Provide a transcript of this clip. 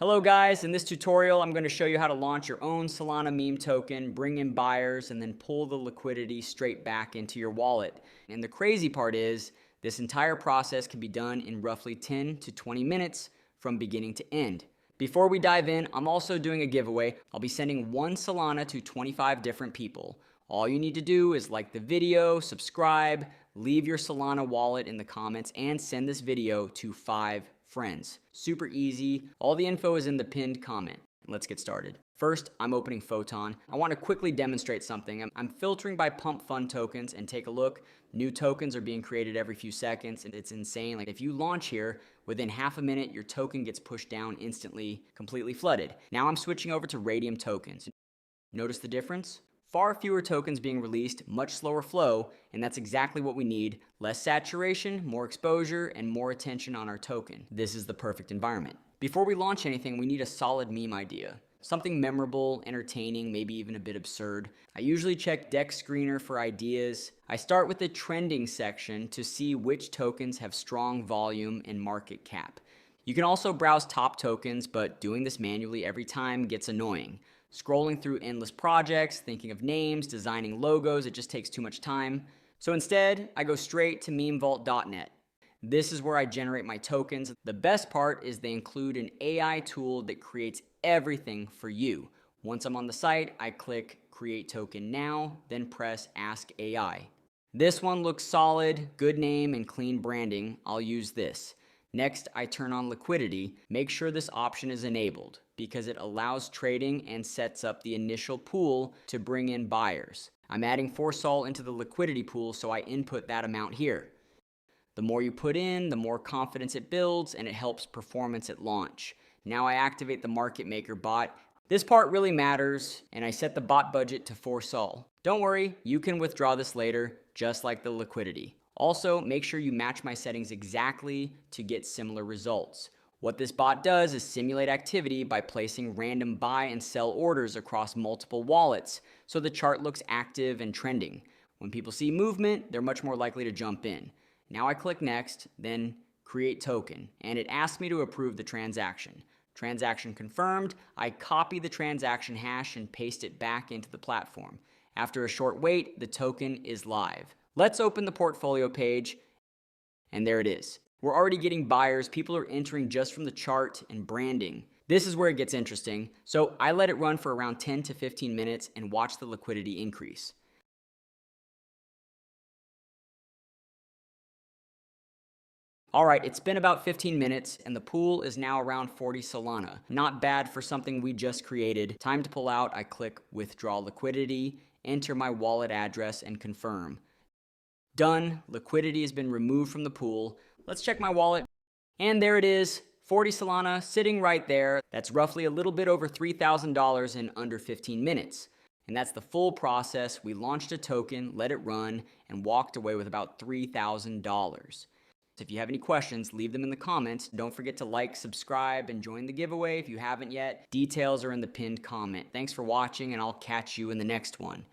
Hello guys, in this tutorial I'm going to show you how to launch your own Solana meme token, bring in buyers, and then pull the liquidity straight back into your wallet. And the crazy part is, this entire process can be done in roughly 10 to 20 minutes from beginning to end. Before we dive in, I'm also doing a giveaway. I'll be sending one Solana to 25 different people. All you need to do is like the video, subscribe, leave your Solana wallet in the comments, and send this video to 5 friends. Super easy. All the info is in the pinned comment. Let's get started. First, I'm opening Photon. I want to quickly demonstrate something. I'm filtering by pump fund tokens, and take a look. New tokens are being created every few seconds, and it's insane. Like if you launch here, within half a minute, your token gets pushed down instantly, completely flooded. Now I'm switching over to Radium tokens. Notice the difference? Far fewer tokens being released, much slower flow, and that's exactly what we need. Less saturation, more exposure, and more attention on our token. This is the perfect environment. Before we launch anything, we need a solid meme idea. Something memorable, entertaining, maybe even a bit absurd. I usually check Deck Screener for ideas. I start with the trending section to see which tokens have strong volume and market cap. You can also browse top tokens, but doing this manually every time gets annoying. Scrolling through endless projects, thinking of names, designing logos, it just takes too much time. So instead, I go straight to memevault.net. This is where I generate my tokens. The best part is they include an AI tool that creates everything for you. Once I'm on the site, I click Create Token Now, then press Ask AI. This one looks solid, good name, and clean branding. I'll use this. Next, I turn on liquidity. Make sure this option is enabled because it allows trading and sets up the initial pool to bring in buyers. I'm adding 4 Sol into the liquidity pool, so I input that amount here. The more you put in, the more confidence it builds, and it helps performance at launch. Now I activate the market maker bot. This part really matters, and I set the bot budget to 4 Sol. Don't worry, you can withdraw this later, just like the liquidity. Also, make sure you match my settings exactly to get similar results. What this bot does is simulate activity by placing random buy and sell orders across multiple wallets, so the chart looks active and trending. When people see movement, they're much more likely to jump in. Now I click Next, then Create Token, and it asks me to approve the transaction. Transaction confirmed. I copy the transaction hash and paste it back into the platform. After a short wait, the token is live. Let's open the portfolio page, and there it is. We're already getting buyers. People are entering just from the chart and branding. This is where it gets interesting. So I let it run for around 10 to 15 minutes and watch the liquidity increase. All right, it's been about 15 minutes and the pool is now around 40 Solana. Not bad for something we just created. Time to pull out. I click Withdraw Liquidity, enter my wallet address, and confirm. Done. Liquidity has been removed from the pool. Let's check my wallet. And there it is, 40 Solana sitting right there. That's roughly a little bit over $3,000 in under 15 minutes. And that's the full process. We launched a token, let it run, and walked away with about $3,000. If you have any questions, leave them in the comments. Don't forget to like, subscribe, and join the giveaway if you haven't yet. Details are in the pinned comment. Thanks for watching, and I'll catch you in the next one.